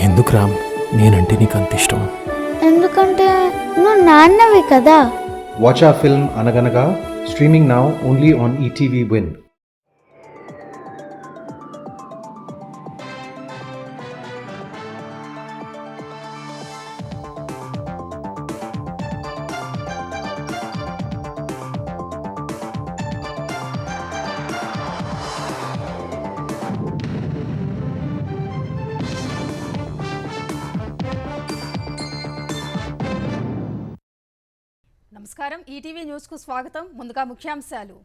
ఎందుకు రామ్ నేనంటే నీకు అంత ఇష్టం? ఎందుకంటే నువ్వు నాన్నవి కదా. Watch our film Anaganaga, streaming now only on ETV Win. నమస్కారం, ఈటీవీ న్యూస్కు స్వాగతం. ముందుగా ముఖ్యాంశాలు.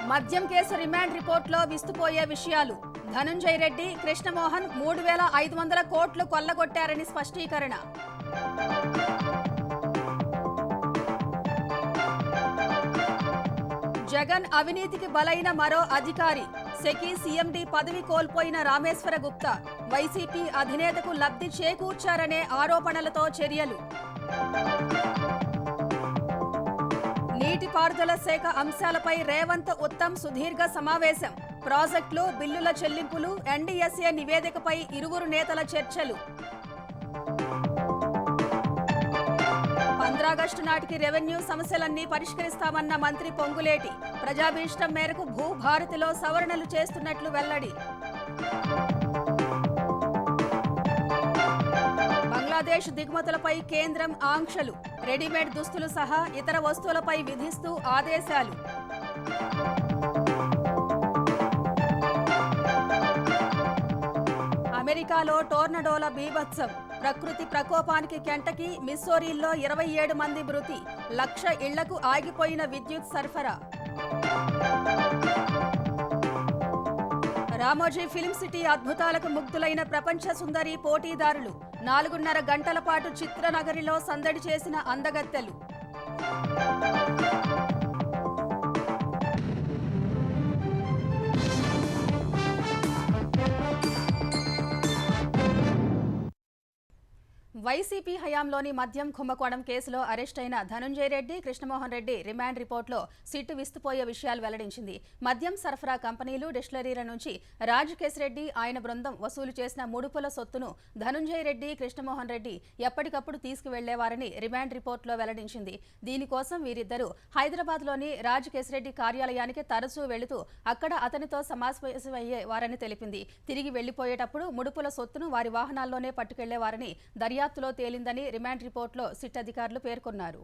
మద్యం కేసు రిమాండ్ రిపోర్టులో విస్తుపోయే విషయాలు. ధనుంజయ రెడ్డి, కృష్ణమోహన్ 3,500 కోట్లు కొల్లగొట్టారని స్పష్టీకరణ. జగన్ అవినీతికి బలైన మరో అధికారి. సెకీ సీఎండీ పదవి కోల్పోయిన రామేశ్వర గుప్తా వైసీపీ అధినేతకు లబ్ధి చేకూర్చారనే ఆరోపణలతో చర్యలు. నీటిపారుదల శాఖ అంశాలపై రేవంత్ ఉత్తమ్ సుదీర్ఘ సమావేశం. ప్రాజెక్టులు, బిల్లుల చెల్లింపులు, ఎన్డీఎస్ఏ నివేదికపై ఇరువురు నేతల చర్చలు. 15 ఆగస్టు నాటికి రెవెన్యూ సమస్యలన్నీ పరిష్కరిస్తామన్న మంత్రి పొంగులేటి. ప్రజాభీష్టం మేరకు భూభారతిలో సవరణలు చేస్తున్నట్లు వెల్లడి. బంగ్లాదేశ్ దిగుమతులపై కేంద్రం ఆంక్షలు. రెడీమేడ్ దుస్తులు సహా ఇతర వస్తువులపై విధిస్తూ ఆదేశాలు. అమెరికాలో టోర్నడోల బీభత్సం. ప్రకృతి ప్రకోపానికి కెంటకీ, మిస్సోరీల్లో 27 మంది మృతి. 1,00,000 ఇళ్లకు ఆగిపోయిన విద్యుత్ సరఫరా. రామోజీ ఫిల్మ్ సిటీ అద్భుతాలకు ముగ్ధులైన ప్రపంచ సుందరి పోటీదారులు. 4.5 గంటల పాటు చిత్రనగరిలో సందడి చేసిన అందగత్తెలు. వైసీపీ హయాంలోని మద్యం కుంభకోణం కేసులో అరెస్టైన ధనుంజయ రెడ్డి, కృష్ణమోహన్ రెడ్డి రిమాండ్ రిపోర్టులో సిట్టు విస్తుపోయే విషయాలు వెల్లడించింది. మద్యం సరఫరా కంపెనీలు, డిస్టిలరీల నుంచి రాజ్ కేశిరెడ్డి, ఆయన బృందం వసూలు చేసిన ముడుపుల సొత్తును ధనుంజయ రెడ్డి, కృష్ణమోహన్ రెడ్డి ఎప్పటికప్పుడు తీసుకువెళ్లేవారని రిమాండ్ రిపోర్టులో వెల్లడించింది. దీనికోసం వీరిద్దరూ హైదరాబాద్లోని రాజ్ కేశిరెడ్డి కార్యాలయానికి తరచూ వెళుతూ అక్కడ అతనితో సమావేశమయ్యేవారని తెలిపింది. తిరిగి వెళ్లిపోయేటప్పుడు ముడుపుల సొత్తును వారి వాహనాల్లోనే పట్టుకెళ్లేవారని దర్యాప్తులో తేలిందని రిమాండ్ రిపోర్టులో సిట్ అధికారులు పేర్కొన్నారు.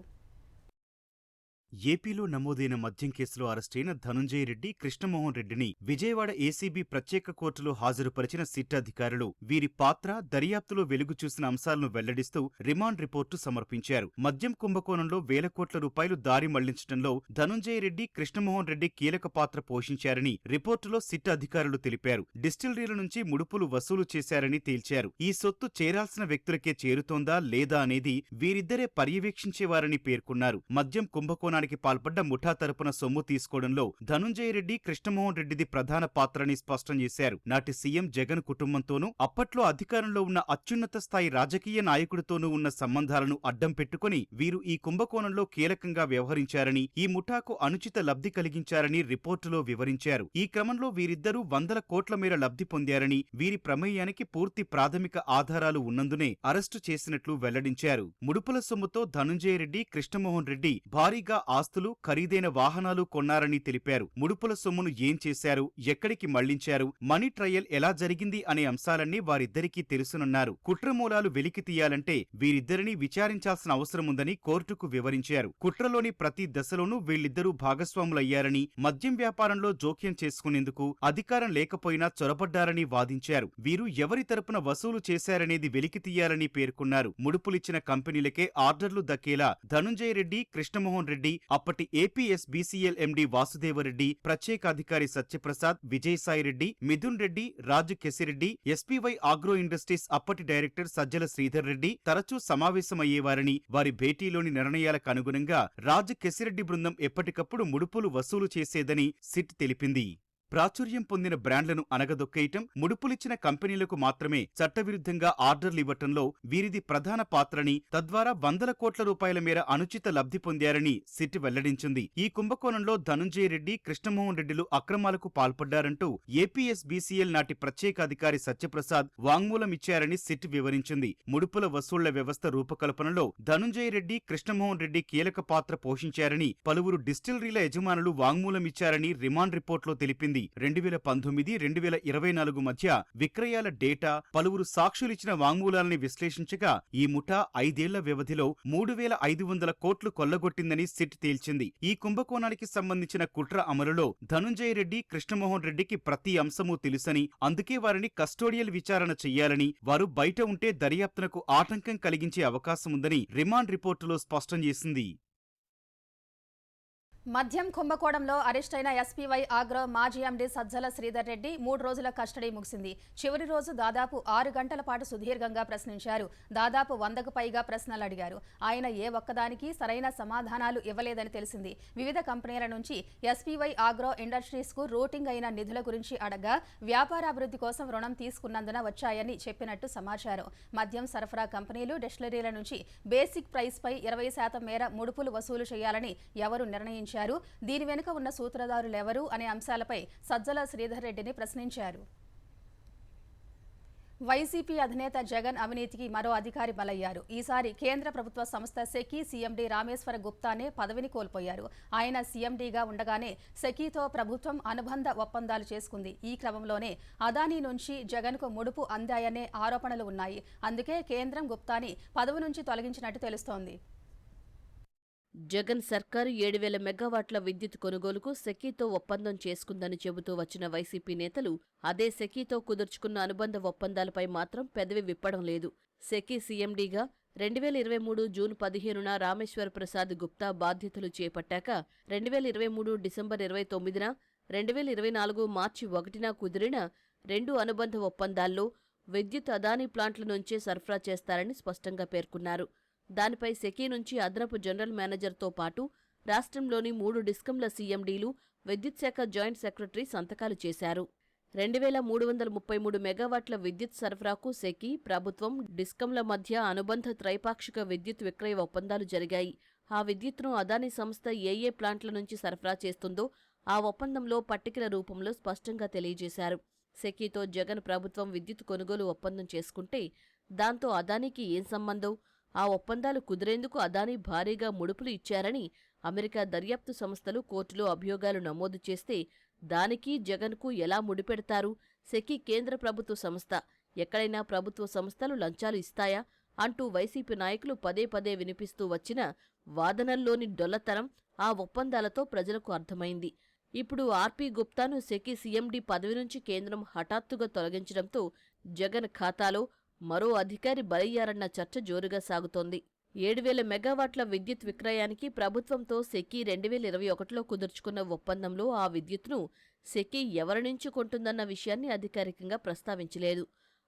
ఏపీలో నమోదైన మద్యం కేసులో అరెస్టైన ధనుంజయ రెడ్డి, కృష్ణమోహన్ రెడ్డిని విజయవాడ ఏసీబీ ప్రత్యేక కోర్టులో హాజరుపరిచిన సిట్ అధికారులు వీరి పాత్ర, దర్యాప్తులో వెలుగు చూసిన అంశాలను వెల్లడిస్తూ రిమాండ్ రిపోర్టు సమర్పించారు. మద్యం కుంభకోణంలో వేల కోట్ల రూపాయలు దారి మళ్లించడంలో ధనుంజయ రెడ్డి, కృష్ణమోహన్ రెడ్డి కీలక పాత్ర పోషించారని రిపోర్టులో సిట్ అధికారులు తెలిపారు. డిస్టిలరీల నుంచి ముడుపులు వసూలు చేశారని తేల్చారు. ఈ సొత్తు చేరాల్సిన వ్యక్తులకే చేరుతోందా లేదా అనేది వీరిద్దరే పర్యవేక్షించేవారని పేర్కొన్నారు. మద్యం కుంభకోణానికి పాల్పడ్డ ముఠా తరపున సొమ్ము తీసుకోవడంలో ధనుంజయ రెడ్డి, కృష్ణమోహన్ రెడ్డిది ప్రధాన పాత్రని స్పష్టం చేశారు. నాటి సీఎం జగన్ కుటుంబంతోనూ, అప్పట్లో అధికారంలో ఉన్న అత్యున్నత స్థాయి రాజకీయ నాయకుడితోనూ ఉన్న సంబంధాలను అడ్డం పెట్టుకుని వీరు ఈ కుంభకోణంలో కీలకంగా వ్యవహరించారని, ఈ ముఠాకు అనుచిత లబ్ధి కలిగించారని రిపోర్టులో వివరించారు. ఈ క్రమంలో వీరిద్దరూ 100 కోట్ల మేర లబ్ధి పొందారని, వీరి ప్రమేయానికి పూర్తి ప్రాథమిక ఆధారాలు ఉన్నందునే అరెస్టు చేసినట్లు వెల్లడించారు. ముడుపుల సొమ్ముతో ధనుంజయ రెడ్డి, కృష్ణమోహన్ రెడ్డి భారీగా ఆస్తులు, ఖరీదైన వాహనాలు కొన్నారని తెలిపారు. ముడుపుల సొమ్మును ఏం చేశారు, ఎక్కడికి మళ్లించారు, మనీ ట్రయల్ ఎలా జరిగింది అనే అంశాలన్నీ వారిద్దరికీ తెలుసునన్నారు. కుట్రమూలాలు వెలికి తీయాలంటే వీరిద్దరినీ విచారించాల్సిన అవసరముందని కోర్టుకు వివరించారు. కుట్రలోని ప్రతి దశలోనూ వీళ్ళిద్దరూ భాగస్వాములయ్యారని, మద్యం వ్యాపారంలో జోక్యం చేసుకునేందుకు అధికారం లేకపోయినా చొరబడ్డారని వాదించారు. వీరు ఎవరి తరపున వసూలు చేశారనేది వెలికి తీయాలని పేర్కొన్నారు. ముడుపులిచ్చిన కంపెనీలకే ఆర్డర్లు దక్కేలా ధనుంజయ రెడ్డి, కృష్ణమోహన్ రెడ్డి, అప్పటి ఏపీఎస్బీసీఎల్ ఎండీ వాసుదేవరెడ్డి, ప్రత్యేక అధికారి సత్యప్రసాద్, విజయసాయిరెడ్డి, మిథున్ రెడ్డి, రాజు కెసిరెడ్డి, ఎస్పీవై ఆగ్రో ఇండస్ట్రీస్ అప్పటి డైరెక్టర్ సజ్జల శ్రీధర్ రెడ్డి తరచూ సమావేశమయ్యేవారని, వారి భేటీలోని నిర్ణయాలకు అనుగుణంగా రాజు కెసిరెడ్డి బృందం ఎప్పటికప్పుడు ముడుపులు వసూలు చేసేదని సిట్ తెలిపింది. ప్రాచుర్యం పొందిన బ్రాండ్లను అనగదొక్కేయటం, ముడుపులిచ్చిన కంపెనీలకు మాత్రమే చట్టవిరుద్ధంగా ఆర్డర్లు ఇవ్వటంలో వీరిది ప్రధాన పాత్రని, తద్వారా వందల కోట్ల రూపాయల మేర అనుచిత లబ్ధి పొందారని సిట్ వెల్లడించింది. ఈ కుంభకోణంలో ధనుంజయ రెడ్డి, కృష్ణమోహన్ రెడ్డిలు అక్రమాలకు పాల్పడ్డారంటూ ఏపీఎస్బీసీఎల్ నాటి ప్రత్యేక అధికారి సత్యప్రసాద్ వాంగ్మూలం ఇచ్చారని సిట్ వివరించింది. ముడుపుల వసూళ్ల వ్యవస్థ రూపకల్పనలో ధనుంజయ రెడ్డి, కృష్ణమోహన్ రెడ్డి కీలక పాత్ర పోషించారని పలువురు డిస్టిలరీల యజమానులు వాంగ్మూలం ఇచ్చారని రిమాండ్ రిపోర్టులో తెలిపింది. 2019-2024 మధ్య విక్రయాల డేటా, పలువురు సాక్షులిచ్చిన వాంగ్మూలాల్ని విశ్లేషించగా ఈ ముఠా 5 ఏళ్ల వ్యవధిలో 3,500 కోట్లు కొల్లగొట్టిందని సిట్ తేల్చింది. ఈ కుంభకోణానికి సంబంధించిన కుట్ర అమలులో ధనుంజయ రెడ్డి, కృష్ణమోహన్ రెడ్డికి ప్రతి అంశమూ తెలుసని, అందుకే వారిని కస్టోడియల్ విచారణ చెయ్యాలని, వారు బయట ఉంటే దర్యాప్తునకు ఆటంకం కలిగించే అవకాశముందని రిమాండ్ రిపోర్టులో స్పష్టం చేసింది. మద్యం కుంభకోణంలో అరెస్టైన ఎస్పీవై ఆగ్రో మాజీ ఎండీ సజ్జల శ్రీధర్ రెడ్డి 3 రోజుల కస్టడీ ముగిసింది. చివరి రోజు దాదాపు 6 గంటల పాటు సుదీర్ఘంగా ప్రశ్నించారు. దాదాపు 100కు పైగా ప్రశ్నలు అడిగారు. ఆయన ఏ ఒక్కదానికి సరైన సమాధానాలు ఇవ్వలేదని తెలిసింది. వివిధ కంపెనీల నుంచి ఎస్పీవై ఆగ్రో ఇండస్ట్రీస్ కు రూటింగ్ అయిన నిధుల గురించి అడగా వ్యాపారాభివృద్ధి కోసం రుణం తీసుకున్నందున వచ్చాయని చెప్పినట్టు సమాచారం. మద్యం సరఫరా కంపెనీలు, డిస్టిలరీల నుంచి బేసిక్ ప్రైస్ పై 20% మేర ముడుపులు వసూలు చేయాలని ఎవరు నిర్ణయించారు, దీని వెనుక ఉన్న సూత్రధారులెవరు అనే అంశాలపై సజ్జల శ్రీధర్ రెడ్డిని ప్రశ్నించారు. వైసీపీ అధినేత జగన్ అవినీతికి మరో అధికారి బలయ్యారు. ఈసారి కేంద్ర ప్రభుత్వ సంస్థ సెకీ సీఎండీ రామేశ్వర గుప్తానే పదవిని కోల్పోయారు. ఆయన సీఎండీగా ఉండగానే సెకీతో ప్రభుత్వం అనుబంధ ఒప్పందాలు చేసుకుంది. ఈ క్రమంలోనే అదానీ నుంచి జగన్కు ముడుపు అందాయనే ఆరోపణలు ఉన్నాయి. అందుకే కేంద్రం గుప్తాని పదవి నుంచి తొలగించినట్టు తెలుస్తోంది. జగన్ సర్కారు 7,000 మెగావాట్ల విద్యుత్ కొనుగోలుకు సెకీతో ఒప్పందం చేసుకుందని చెబుతూ వచ్చిన వైసీపీ నేతలు అదే సెకీతో కుదుర్చుకున్న అనుబంధ ఒప్పందాలపై మాత్రం పెదవి విప్పడం లేదు. సెకీ సీఎండీగా 2023 జూన్ 15న రామేశ్వర్ ప్రసాద్ గుప్తా బాధ్యతలు చేపట్టాక 2023 డిసెంబర్ 29న, 2024 మార్చి 1న కుదిరిన 2 అనుబంధ ఒప్పందాల్లో విద్యుత్ అదానీ ప్లాంట్ల నుంచే సరఫరా చేస్తారని స్పష్టంగా పేర్కొన్నారు. దానిపై సెకీ నుంచి అదనపు జనరల్ మేనేజర్తో పాటు రాష్ట్రంలోని 3 డిస్కంల సీఎండీలు, విద్యుత్ శాఖ జాయింట్ సెక్రటరీ సంతకాలు చేశారు. 2,333 మెగావాట్ల విద్యుత్ సరఫరాకు సెకీ, ప్రభుత్వం, డిస్కంల మధ్య అనుబంధ త్రైపాక్షిక విద్యుత్ విక్రయ ఒప్పందాలు జరిగాయి. ఆ విద్యుత్తును అదానీ సంస్థ ఏ ప్లాంట్ల నుంచి సరఫరా చేస్తుందో ఆ ఒప్పందంలో పట్టికల రూపంలో స్పష్టంగా తెలియజేశారు. సెకీతో జగన్ ప్రభుత్వం విద్యుత్ కొనుగోలు ఒప్పందం చేసుకుంటే దాంతో అదానీకి ఏం సంబంధం? ఆ ఒప్పందాలు కుదిరేందుకు అదానీ భారీగా ముడుపులు ఇచ్చారని అమెరికా దర్యాప్తు సంస్థలు కోర్టులో అభియోగాలు నమోదు చేస్తే దానికి జగన్కు ఎలా ముడిపెడతారు? సెకీ కేంద్ర ప్రభుత్వ సంస్థ, ఎక్కడైనా ప్రభుత్వ సంస్థలు లంచాలు ఇస్తాయా అంటూ వైసీపీ నాయకులు పదే పదే వినిపిస్తూ వచ్చిన వాదనల్లోని డొల్లతనం ఆ ఒప్పందాలతో ప్రజలకు అర్థమైంది. ఇప్పుడు ఆర్పీ గుప్తాను సెకీ సీఎండీ పదవి నుంచి కేంద్రం హఠాత్తుగా తొలగించడంతో జగన్ ఖాతాలో మరో అధికారి బలయ్యారన్న చర్చ జోరుగా సాగుతోంది. 7,000 మెగావాట్ల విద్యుత్ విక్రయానికి ప్రభుత్వంతో సెకీ 2021లో కుదుర్చుకున్న ఒప్పందంలో ఆ విద్యుత్ను సెకీ ఎవరి నుంచి కొంటుందన్న విషయాన్ని అధికారికంగా ప్రస్తావించలేదు.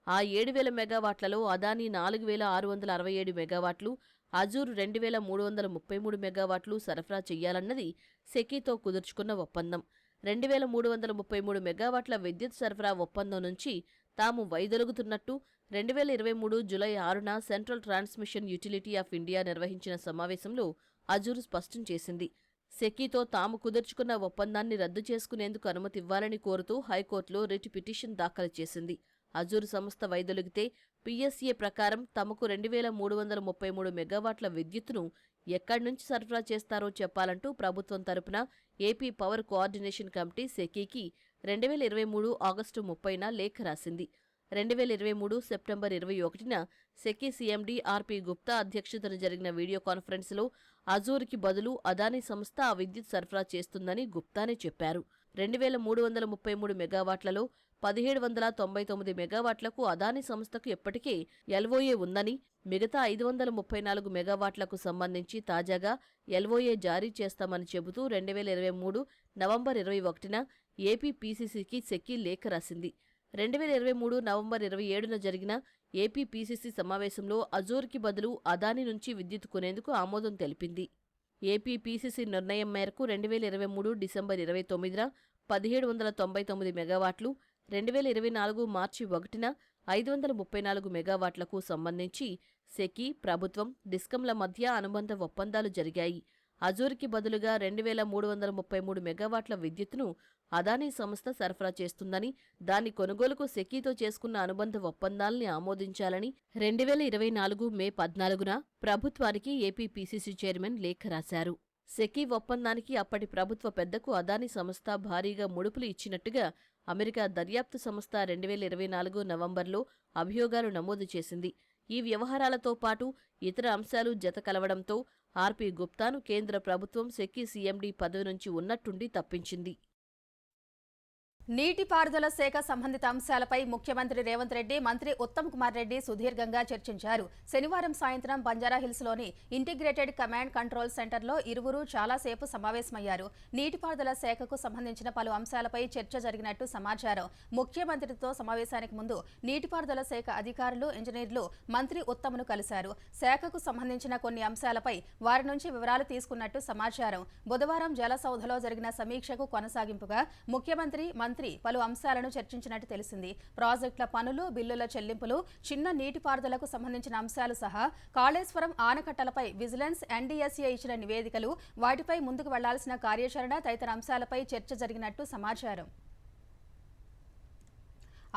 ఆ 7,000 మెగావాట్లలో అదానీ 4,667 మెగావాట్లు, అజూర్ 2,333 మెగావాట్లు సరఫరా చెయ్యాలన్నది సెకీతో కుదుర్చుకున్న ఒప్పందం. 2,333 మెగావాట్ల విద్యుత్ సరఫరా ఒప్పందం నుంచి తాము వైదొలుగుతున్నట్టు 2023 జూలై 6న central transmission utility of India నిర్వహించిన సమావేశంలో అజూర్ స్పష్టం చేసింది. సెకీతో తాము కుదుర్చుకున్న ఒప్పందాన్ని రద్దు చేసుకునేందుకు అనుమతివ్వాలని కోరుతూ హైకోర్టులో రిట్ పిటిషన్ దాఖలు చేసింది. అజూర్ సంస్థ వైదొలిగితే పీఎస్ఏ ప్రకారం తమకు 2,333 మెగావాట్ల విద్యుత్తును ఎక్కడి నుంచి సరఫరా చేస్తారో చెప్పాలంటూ ప్రభుత్వం తరపున ఏపీ పవర్ కోఆర్డినేషన్ కమిటీ సెకీకి 2023 ఆగస్టు 30న లేఖ రాసింది. 2023 సెప్టెంబర్ 21న సెకీ సీఎండీ ఆర్పీ గుప్తా అధ్యక్షతన జరిగిన వీడియో కాన్ఫరెన్స్లో అజూర్కి బదులు అదానీ సంస్థ ఆ విద్యుత్ సరఫరా చేస్తుందని గుప్తానే చెప్పారు. 2,333 మెగావాట్లలో 1,799 మెగావాట్లకు అదానీ సంస్థకు ఎప్పటికే ఎల్ఓఏ ఉందని, మిగతా 534 మెగావాట్లకు సంబంధించి తాజాగా ఎల్ఓఏ జారీ చేస్తామని చెబుతూ 2023 నవంబర్ 21న ఏపీ పీసీసీకి సెకీ లేఖ రాసింది. 2023 నవంబర్ 27న జరిగిన ఏపీ పీసీసీ సమావేశంలో అజూర్కి బదులు అదానీ నుంచి విద్యుత్ కొనేందుకు ఆమోదం తెలిపింది. ఏపీ పీసీసీ నిర్ణయం మేరకు 2023 డిసెంబర్ 29న 1799 మెగావాట్లు, 2024 మార్చి 1న 534 మెగావాట్లకు సంబంధించి సెకీ, ప్రభుత్వం, డిస్కంల మధ్య అనుబంధ ఒప్పందాలు జరిగాయి. అజూర్కి బదులుగా 2333 మెగావాట్ల విద్యుత్తును అదానీ సంస్థ సరఫరా చేస్తుందని, దాని కొనుగోలుకు సెకీతో చేసుకున్న అనుబంధ ఒప్పందాల్ని ఆమోదించాలని 2024 మే 14న ప్రభుత్వానికి ఏపీ పీసీసీ చైర్మన్ లేఖ రాశారు. సెకీ ఒప్పందానికి అప్పటి ప్రభుత్వ పెద్దకు అదానీ సంస్థ భారీగా ముడుపులు ఇచ్చినట్టుగా అమెరికా దర్యాప్తు సంస్థ 2024 నవంబర్లో అభియోగాలు నమోదు చేసింది. ఈ వ్యవహారాలతో పాటు ఇతర అంశాలు జత కలవడంతో ఆర్పీ గుప్తాను కేంద్ర ప్రభుత్వం సెకీ సీఎండీ పదవి నుంచి ఉన్నట్టుండి తప్పించింది. నీటిపారుదల శాఖ సంబంధిత అంశాలపై ముఖ్యమంత్రి రేవంత్ రెడ్డి, మంత్రి ఉత్తమ్ కుమార్ రెడ్డి సుదీర్ఘంగా చర్చించారు. శనివారం సాయంత్రం బంజారాహిల్స్లోని ఇంటిగ్రేటెడ్ కమాండ్ కంట్రోల్ సెంటర్లో ఇరువురు చాలాసేపు సమావేశమయ్యారు. నీటిపారుదల శాఖకు సంబంధించిన పలు అంశాలపై చర్చ జరిగినట్టు సమాచారం. ముఖ్యమంత్రితో సమావేశానికి ముందు నీటిపారుదల శాఖ అధికారులు, ఇంజనీర్లు మంత్రి ఉత్తమ్ను కలిశారు. శాఖకు సంబంధించిన కొన్ని అంశాలపై వారి నుంచి వివరాలు తీసుకున్నట్టు సమాచారం. బుధవారం జలసౌధలో జరిగిన సమీక్షకు కొనసాగింపుగా ముఖ్యమంత్రి, మంత్రి పలు అంశాలను చర్చించినట్టు తెలిసింది. ప్రాజెక్టుల పనులు, బిల్లుల చెల్లింపులు, చిన్న నీటిపారుదలకు సంబంధించిన అంశాలు సహా కాళేశ్వరం ఆనకట్టలపై విజిలెన్స్, ఎన్డీఎస్ఏ ఇచ్చిన నివేదికలు, వాటిపై ముందుకు వెళ్లాల్సిన కార్యాచరణ తదితర అంశాలపై చర్చ జరిగినట్టు సమాచారం.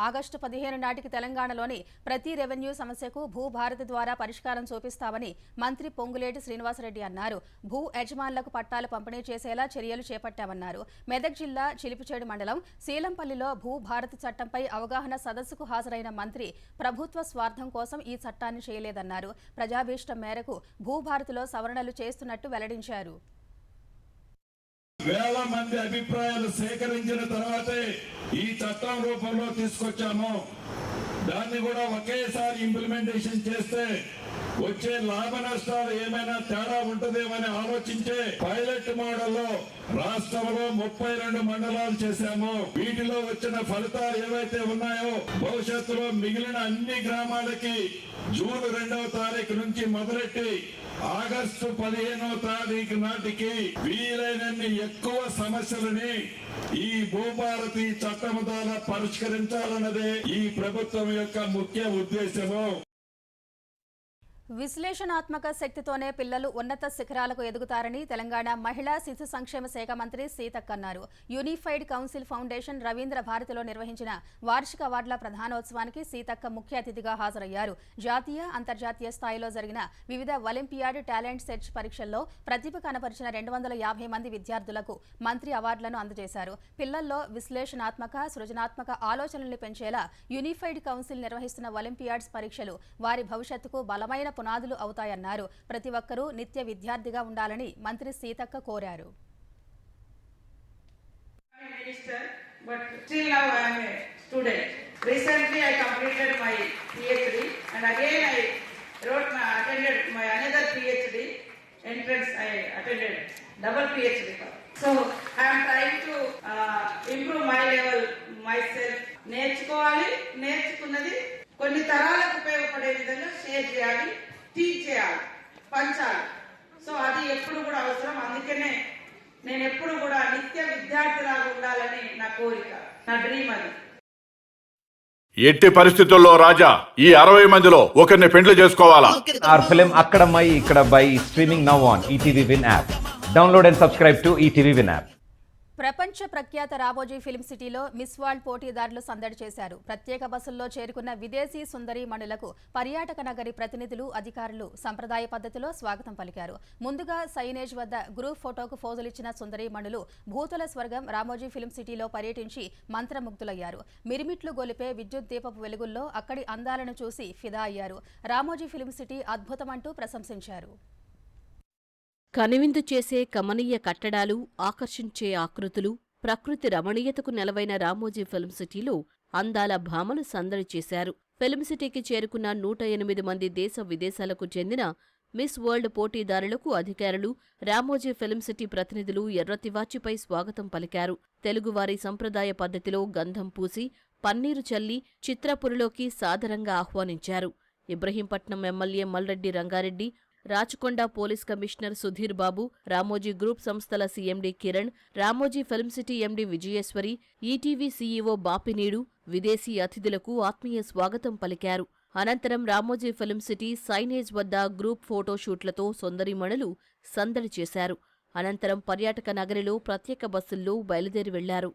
ఆగస్టు 15 నాటికి తెలంగాణలోని ప్రతి రెవెన్యూ సమస్యకు భూభారతి ద్వారా పరిష్కారం చూపిస్తామని మంత్రి పొంగులేటి శ్రీనివాసరెడ్డి అన్నారు. భూ యజమానులకు పట్టాలు పంపిణీ చేసేలా చర్యలు చేపట్టామన్నారు. మెదక్ జిల్లా చిలిపిచేడు మండలం శీలంపల్లిలో భూభారతి చట్టంపై అవగాహన సదస్సుకు హాజరైన మంత్రి ప్రభుత్వ స్వార్థం కోసం ఈ చట్టాన్ని చేయలేదన్నారు. ప్రజాభీష్టం మేరకు భూభారతిలో సవరణలు చేస్తున్నట్టు వెల్లడించారు. వేల మంది అభిప్రాయాలు సేకరించిన తర్వాతే ఈ చట్టం రూపంలో తీసుకొచ్చాము. దాన్ని కూడా ఒకేసారి ఇంప్లిమెంటేషన్ చేస్తే వచ్చే లాభ నష్టాలు ఏమైనా తేడా ఉంటుందేమని ఆలోచించే పైలట్ మోడల్లో రాష్ట్రంలో 32 మండలాలు చేశాము. వీటిలో వచ్చిన ఫలితాలు ఏవైతే ఉన్నాయో భవిష్యత్తులో మిగిలిన అన్ని గ్రామాలకి జూన్ 2వ తారీఖు నుంచి మొదలెట్టి ఆగస్టు 15వ తారీఖు నాటికి వీలైనన్ని ఎక్కువ సమస్యలని ఈ భూభారతి చట్టం ద్వారా పరిష్కరించాలన్నదే ఈ ప్రభుత్వం యొక్క ముఖ్య ఉద్దేశము. విశ్లేషణాత్మక శక్తితోనే పిల్లలు ఉన్నత శిఖరాలకు ఎదుగుతారని తెలంగాణ మహిళా శిశు సంక్షేమ శాఖ మంత్రి సీతక్క అన్నారు. యూనిఫైడ్ కౌన్సిల్ ఫౌండేషన్ రవీంద్ర భారతిలో నిర్వహించిన వార్షిక అవార్డుల ప్రధానోత్సవానికి సీతక్క ముఖ్య అతిథిగా హాజరయ్యారు. జాతీయ, అంతర్జాతీయ స్థాయిలో జరిగిన వివిధ ఒలింపియాడ్, టాలెంట్ సెర్చ్ పరీక్షల్లో ప్రతిభ కనపరిచిన 250 మంది విద్యార్థులకు మంత్రి అవార్డులను అందజేశారు. పిల్లల్లో విశ్లేషణాత్మక, సృజనాత్మక ఆలోచనల్ని పెంచేలా యూనిఫైడ్ కౌన్సిల్ నిర్వహిస్తున్న ఒలింపియాడ్స్ పరీక్షలు వారి భవిష్యత్తుకు బలమైన పునాదులు అవుతాయన్నారు. ప్రతి ఒక్కరూ నిత్య విద్యార్థిగా ఉండాలని మంత్రి సీతక్క కోరారు. But still now I am a student. Recently I completed my PhD and again I attended my another PhD entrance. I attended double PhD. So I am trying to improve my level myself. నేర్చుకోవాలి, నేర్చుకున్నది కొన్ని తరాలకు ఉపయోగపడే విధంగా share చేయాలి, teach చేయాలి, పంచాలి. So అది ఎప్పుడు కూడా అవసరం. అందుకనే నేను ఎప్పుడు కూడా నిత్య విద్యార్థిలాగా ఉండాలని నా కోరిక, నా డ్రీమ్ అది. ఎట్టి పరిస్థితుల్లో రాజా ఈ 60 మందిలో ఒకరిని పెండ్లి చేసుకోవాలా? Our film Akkadamai Ikkadabai is streaming now on ETV Win app. Download and subscribe to ETV Win app. ప్రపంచ ప్రఖ్యాత రామోజీ ఫిల్మ్ సిటీలో మిస్ వరల్డ్ పోటీదారులు సందడి చేశారు. ప్రత్యేక బస్సుల్లో చేరుకున్న విదేశీ సుందరీమణులకు పర్యాటక నగరి ప్రతినిధులు, అధికారులు సంప్రదాయ పద్ధతిలో స్వాగతం పలికారు. ముందుగా సైనేజ్ వద్ద గ్రూప్ ఫోటోకు ఫోజులిచ్చిన సుందరీమణులు భూతల స్వర్గం రామోజీ ఫిల్మ్ సిటీలో పర్యటించి మంత్రముగ్ధులయ్యారు. మిరిమిట్లు గొలిపే విద్యుత్ దీపపు వెలుగుల్లో అక్కడి అందాలను చూసి ఫిదా అయ్యారు. రామోజీ ఫిల్మ్ సిటీ అద్భుతమంటూ ప్రశంసించారు. కనువిందు చేసే కమనీయ కట్టడాలు, ఆకర్షించే ఆకృతులు, ప్రకృతి రమణీయతకు నెలవైన రామోజీ ఫిల్మ్ సిటీలో అందాల భామలు సందడి చేశారు. ఫిల్మ్ సిటీకి చేరుకున్న 108 మంది దేశ విదేశాలకు చెందిన మిస్ వరల్డ్ పోటీదారులకు అధికారులు, రామోజీ ఫిల్మ్ సిటీ ప్రతినిధులు ఎర్రతివాచిపై స్వాగతం పలికారు. తెలుగువారి సంప్రదాయ పద్ధతిలో గంధం పూసి, పన్నీరు చల్లి చిత్రపురిలోకి సాదరంగా ఆహ్వానించారు. Ibrahimpatnam MLA Malreddy Rangareddy, Rachakonda police commissioner Sudheer Babu, Ramoji group సంస్థల CMD Kiran, Ramoji film city MD Vijayeshwari, ETV CEO Bapineedu విదేశీ అతిథులకు ఆత్మీయ స్వాగతం పలికారు. అనంతరం రామోజీ ఫిల్మ్ సిటీ సైనేజ్ వద్ద గ్రూప్ ఫోటోషూట్లతో సొందరీమణులు సందడి చేశారు. అనంతరం పర్యాటక నగరిలో ప్రత్యేక బస్సుల్లో బయలుదేరి వెళ్లారు.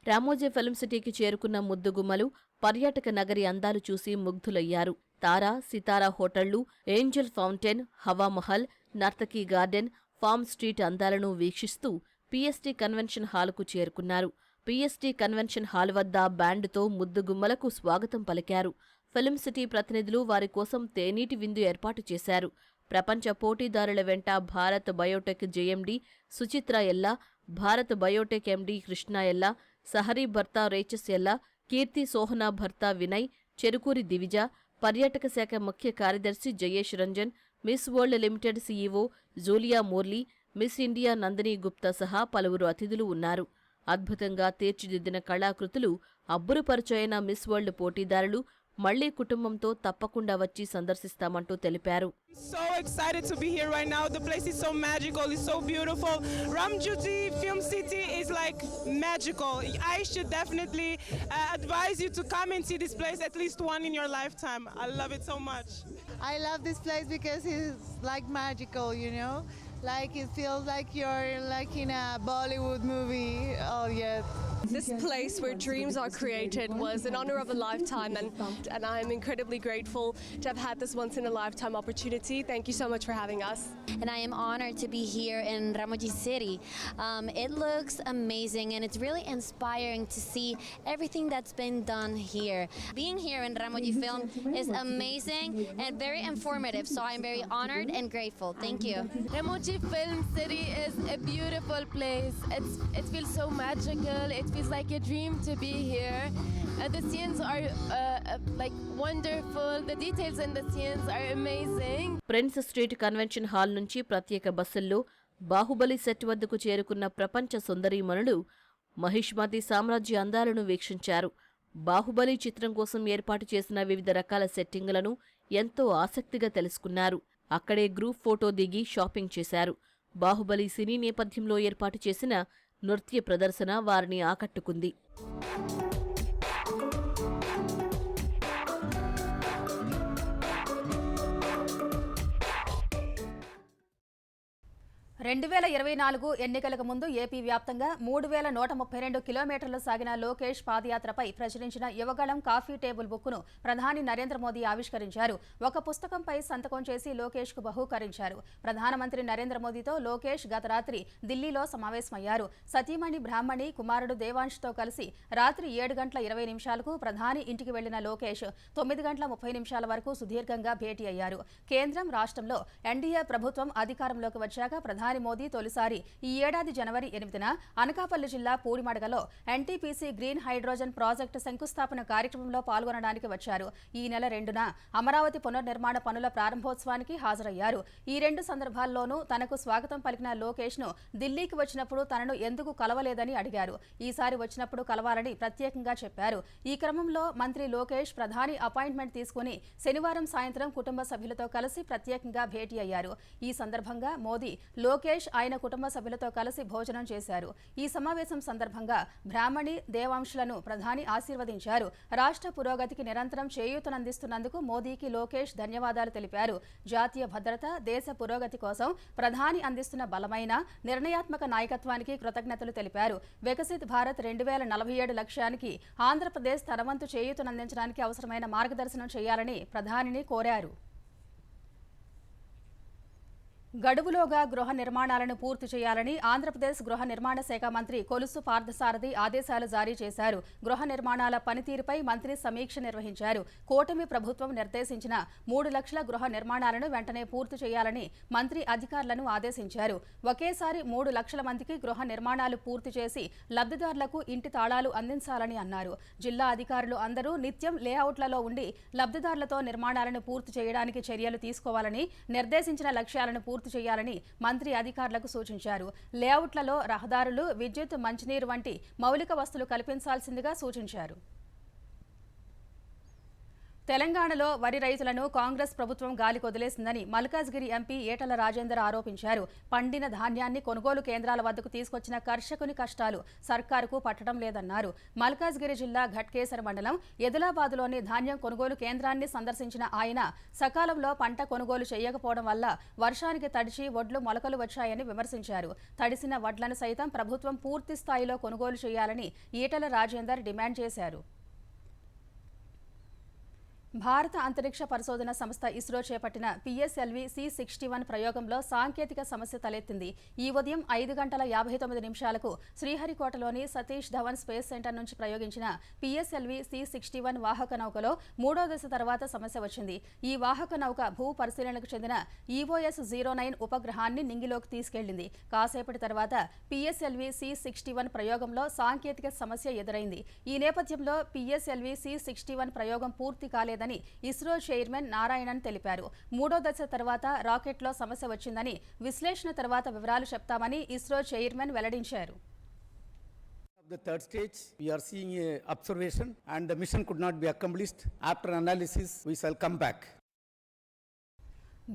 రామోజీ ఫిల్మ్ సిటీకి చేరుకున్న ముద్దుగుమ్మలు పర్యాటక నగరి అందాలు చూసి ముగ్ధులయ్యారు. తారా, సితారా హోటళ్లు, angel fountain, Hawamahal, Nartaki garden, farm street అందాలను వీక్షిస్తూ పీఎస్టీ కన్వెన్షన్ హాలుకు చేరుకున్నారు. పీఎస్టీ కన్వెన్షన్ హాల్ వద్ద బ్యాండుతో ముద్దుగుమ్మలకు స్వాగతం పలికారు. ఫిల్మ్ సిటీ ప్రతినిధులు వారి కోసం తేనీటి విందు ఏర్పాటు చేశారు. ప్రపంచ పోటీదారుల వెంట భారత్ బయోటెక్ జేఎండీ సుచిత్ర ఎల్లా, భారత్ బయోటెక్ ఎండీ కృష్ణ ఎల్లా, సహరీ భర్త రేచస్ ఎల్లా, కీర్తి సోహనా భర్త వినయ్, చెరుకూరి దివిజ, పర్యాటక శాఖ ముఖ్య కార్యదర్శి Jayesh Ranjan, miss world limited CEO Julia మోర్లీ, miss India Nandini Gupta సహా పలువురు అతిథులు ఉన్నారు. అద్భుతంగా తీర్చిదిద్దిన కళాకృతులు అబ్బురుపరుచైన మిస్ వరల్డ్ పోటీదారులు మళ్లీ కుటుంబంతో తప్పకుండా వచ్చి సందర్శిస్తామంటూ తెలిపారు. So excited to be here right now. The place is so magical. It's so beautiful. Ramjoti Film City is like magical. I should definitely advise you to come and see this place at least one in your lifetime. I love it so much. I love this place because it's like magical, you know? Like it feels like you're like in a Bollywood movie. Oh yeah. This place where dreams are created was an honor of a lifetime, and I'm incredibly grateful to have had this once in a lifetime opportunity. Thank you so much for having us. And I am honored to be here in Ramoji City. It looks amazing and it's really inspiring to see everything that's been done here. Being here in Ramoji Film is amazing and very informative, so I'm very honored and grateful. Thank you. Ramoji Film City is a beautiful place. It feels so magical. It feels like a dream to be here. The scenes are like wonderful. The details in the scenes are amazing. Prince street convention hall నుంచి ప్రత్యేక బస్సుల్లో Baahubali set వద్దకు చేరుకున్న ప్రపంచ సుందరీమణులు మహిష్మతి సామ్రాజ్య అందాలను వీక్షించారు. బాహుబలి చిత్రం కోసం ఏర్పాటు చేసిన వివిధ రకాల సెట్టింగులను ఎంతో ఆసక్తిగా తెలుసుకున్నారు. అక్కడే గ్రూప్ ఫోటో దిగి షాపింగ్ చేశారు. బాహుబలి సినీ నేపథ్యంలో ఏర్పాటు చేసిన నృత్య ప్రదర్శన వారిని ఆకట్టుకుంది. రెండు 2024 ఎన్నికలకు ముందు ఏపీ వ్యాప్తంగా 3132 కిలోమీటర్లు సాగిన లోకేష్ పాదయాత్రపై ప్రచురించిన యువగళం కాఫీ టేబుల్ బుక్ను ప్రధాని నరేంద్ర మోదీ ఆవిష్కరించారు. ఒక పుస్తకంపై సంతకం చేసి లోకేష్కు బహూకరించారు. ప్రధానమంత్రి నరేంద్ర మోదీతో లోకేష్ గత రాత్రి ఢిల్లీలో సమావేశమయ్యారు. సతీమణి బ్రాహ్మణి కుమారుడు దేవాంష్తో కలిసి రాత్రి 7:20 ప్రధాని ఇంటికి వెళ్లిన లోకేష్ 9:30 వరకు సుదీర్ఘంగా భేటీ అయ్యారు. కేంద్రం, రాష్ట్రంలో ఎన్డీఏ ప్రభుత్వం అధికారంలోకి వచ్చాక ప్రధాని మోదీ తొలిసారి ఈ ఏడాది జనవరి 8న అనకాపల్లి జిల్లా పూడిమడగలో ఎన్టీపీసీ గ్రీన్ హైడ్రోజన్ ప్రాజెక్టు శంకుస్థాపన కార్యక్రమంలో పాల్గొనడానికి వచ్చారు. ఈ నెల 2న అమరావతి పునర్నిర్మాణ పనుల ప్రారంభోత్సవానికి హాజరయ్యారు. ఈ రెండు సందర్భాల్లోనూ తనకు స్వాగతం పలికిన లోకేష్ ను ఢిల్లీకి వచ్చినప్పుడు తనను ఎందుకు కలవలేదని అడిగారు. ఈసారి వచ్చినప్పుడు కలవాలని ప్రత్యేకంగా చెప్పారు. ఈ క్రమంలో మంత్రి లోకేష్ ప్రధాని అపాయింట్మెంట్ తీసుకుని శనివారం సాయంత్రం కుటుంబ సభ్యులతో కలిసి ప్రత్యేకంగా భేటీ అయ్యారు. ఈ సందర్భంగా మోదీ లోకేష్ ఆయన కుటుంబ సభ్యులతో కలిసి భోజనం చేశారు. ఈ సమావేశం సందర్భంగా బ్రాహ్మణి, దేవాంశులను ప్రధాని ఆశీర్వదించారు. రాష్ట్ర పురోగతికి నిరంతరం చేయూతనందిస్తున్నందుకు మోదీకి లోకేష్ ధన్యవాదాలు తెలిపారు. జాతీయ భద్రత, దేశ పురోగతి కోసం ప్రధాని అందిస్తున్న బలమైన, నిర్ణయాత్మక నాయకత్వానికి కృతజ్ఞతలు తెలిపారు. వికసిత్ భారత్ 2047 లక్ష్యానికి ఆంధ్రప్రదేశ్ తన వంతు చేయూతనందించడానికి అవసరమైన మార్గదర్శనం చేయాలని ప్రధానిని కోరారు. గడువులోగా గృహ నిర్మాణాలను పూర్తి చేయాలని ఆంధ్రప్రదేశ్ గృహ నిర్మాణ శాఖ మంత్రి కొలుసు పార్థసారథి ఆదేశాలు జారీ చేశారు. గృహ నిర్మాణాల పనితీరుపై మంత్రి సమీక్ష నిర్వహించారు. కూటమి ప్రభుత్వం నిర్దేశించిన 3 లక్షల గృహ నిర్మాణాలను వెంటనే పూర్తి చేయాలని మంత్రి అధికారులను ఆదేశించారు. ఒకేసారి 3 లక్షల మందికి గృహ నిర్మాణాలు పూర్తి చేసి లబ్ధిదారులకు ఇంటి తాళాలు అందించాలని అన్నారు. జిల్లా అధికారులు అందరూ నిత్యం లేఅవుట్లలో ఉండి లబ్ధిదారులతో నిర్మాణాలను పూర్తి చేయడానికి చర్యలు తీసుకోవాలని, నిర్దేశించిన లక్ష్యాలను పూర్తి పూర్తి చేయాలని మంత్రి అధికారులకు సూచించారు. లేఅవుట్లలో రహదారులు, విద్యుత్, మంచినీరు వంటి మౌలిక వసతులు కల్పించాల్సిందిగా సూచించారు. తెలంగాణలో వరి రైతులను కాంగ్రెస్ ప్రభుత్వం గాలికి వదిలేసిందని మల్కాజ్గిరి ఎంపీ ఈటల రాజేందర్ ఆరోపించారు. పండిన ధాన్యాన్ని కొనుగోలు కేంద్రాల వద్దకు తీసుకొచ్చిన కర్షకుని కష్టాలు సర్కారుకు పట్టడం లేదన్నారు. మల్కాజ్గిరి జిల్లా ఘట్కేసర్ మండలం ఎదిలాబాద్లోని ధాన్యం కొనుగోలు కేంద్రాన్ని సందర్శించిన ఆయన సకాలంలో పంట కొనుగోలు చేయకపోవడం వల్ల వర్షానికి తడిచి వడ్లు మొలకలు వచ్చాయని విమర్శించారు. తడిసిన వడ్లను సైతం ప్రభుత్వం పూర్తి స్థాయిలో కొనుగోలు చేయాలని ఈటల రాజేందర్ డిమాండ్ చేశారు. భారత అంతరిక్ష పరిశోధన సంస్థ ఇస్రో చేపట్టిన PSLV C61 ప్రయోగంలో సాంకేతిక సమస్య తలెత్తింది. ఈ ఉదయం 5:59 నిమిషాలకు శ్రీహరికోటలోని సతీష్ ధవన్ స్పేస్ సెంటర్ నుంచి ప్రయోగించిన PSLV C61 వాహక నౌకలో 3వ దశ తర్వాత సమస్య వచ్చింది. ఈ వాహక నౌక భూ పరిశీలనకు చెందిన EOS-09 ఉపగ్రహాన్ని నింగిలోకి తీసుకెళ్లింది. కాసేపటి తర్వాత PSLV C61 ప్రయోగంలో సాంకేతిక సమస్య ఎదురైంది. ఈ నేపథ్యంలో PSLV C61 ప్రయోగం పూర్తి కాలేదు ఇస్రో చైర్మన్ నారాయణన్ తెలిపారు. 3వ దశ తర్వాత రాకెట్లో సమస్య వచ్చిందని, విశ్లేషణ తర్వాత వివరాలు చెప్తామని ఇస్రో చైర్మన్ వెల్లడించారు. The third stage, we are seeing a observation and the mission could not be accomplished. After analysis, we shall come back.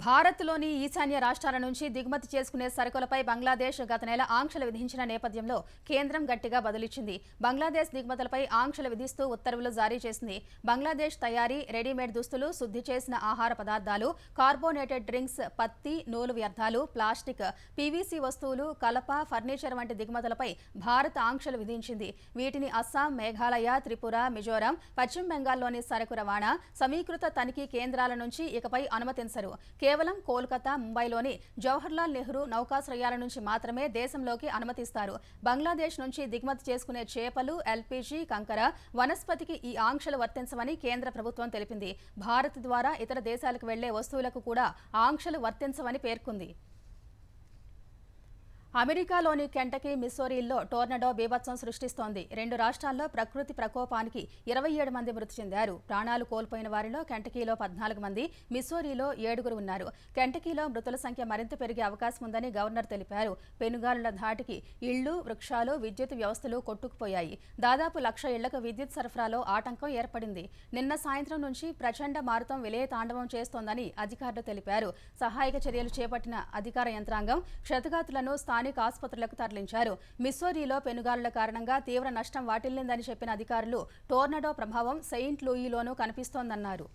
భారత్లోని ఈశాన్య రాష్ట్రాల నుంచి దిగుమతి చేసుకునే సరుకులపై బంగ్లాదేశ్ గత నెల ఆంక్షలు విధించిన నేపథ్యంలో కేంద్రం గట్టిగా బదులిచ్చింది. బంగ్లాదేశ్ దిగుమతులపై ఆంక్షలు విధిస్తూ ఉత్తర్వులు జారీ చేసింది. బంగ్లాదేశ్ తయారీ, రెడీమేడ్ దుస్తులు, శుద్ధి చేసిన ఆహార పదార్థాలు, కార్బోనేటెడ్ డ్రింక్స్, పత్తి, నూలు వ్యర్థాలు, ప్లాస్టిక్, PVC వస్తువులు, కలప, ఫర్నిచర్ వంటి దిగుమతులపై భారత్ ఆంక్షలు విధించింది. వీటిని అస్సాం, మేఘాలయ, త్రిపుర, మిజోరాం, పశ్చిమ బెంగాల్లోని సరుకు రవాణా సమీకృత తనిఖీ కేంద్రాల నుంచి ఇకపై అనుమతించరు. కేవలం కోల్కతా, ముంబైలోని జవహర్లాల్ నెహ్రూ నౌకాశ్రయాల నుంచి మాత్రమే దేశంలోకి అనుమతిస్తారు. బంగ్లాదేశ్ నుంచి దిగుమతి చేసుకునే చేపలు, LPG, కంకర, వనస్పతికి ఈ ఆంక్షలు వర్తించవని కేంద్ర ప్రభుత్వం తెలిపింది. భారత్ ద్వారా ఇతర దేశాలకు వెళ్లే వస్తువులకు కూడా ఆంక్షలు వర్తించవని పేర్కొంది. అమెరికాలోని కెంటకీ, మిస్సోరీల్లో టోర్నడో బీభత్సం సృష్టిస్తోంది. 2 రాష్ట్రాల్లో ప్రకృతి ప్రకోపానికి 27 మంది మృతి చెందారు. ప్రాణాలు కోల్పోయిన వారిలో కెంటకీలో 14 మంది, మిస్సోరీలో 7 ఉన్నారు. కెంటకీలో మృతుల సంఖ్య మరింత పెరిగే అవకాశం ఉందని గవర్నర్ తెలిపారు. పెనుగాలుల ధాటికి ఇళ్లు, వృక్షాలు, విద్యుత్ వ్యవస్థలు కొట్టుకుపోయాయి. దాదాపు 1,00,000 ఇళ్లకు విద్యుత్ సరఫరాలో ఆటంకం ఏర్పడింది. నిన్న సాయంత్రం నుంచి ప్రచండ మారుతం విలయ తాండవం చేస్తోందని అధికారులు తెలిపారు. సహాయక చర్యలు చేపట్టిన అధికార యంత్రాంగం క్షతగాతులను స్థానిక ఆసుపత్రులకు తరలించారు. మిస్సోరీలో పెనుగాలుల కారణంగా తీవ్ర నష్టం వాటిల్లిందని చెప్పిన అధికారులు టోర్నడో ప్రభావం సెయింట్ లూయిలోనూ కనిపిస్తోందన్నారు.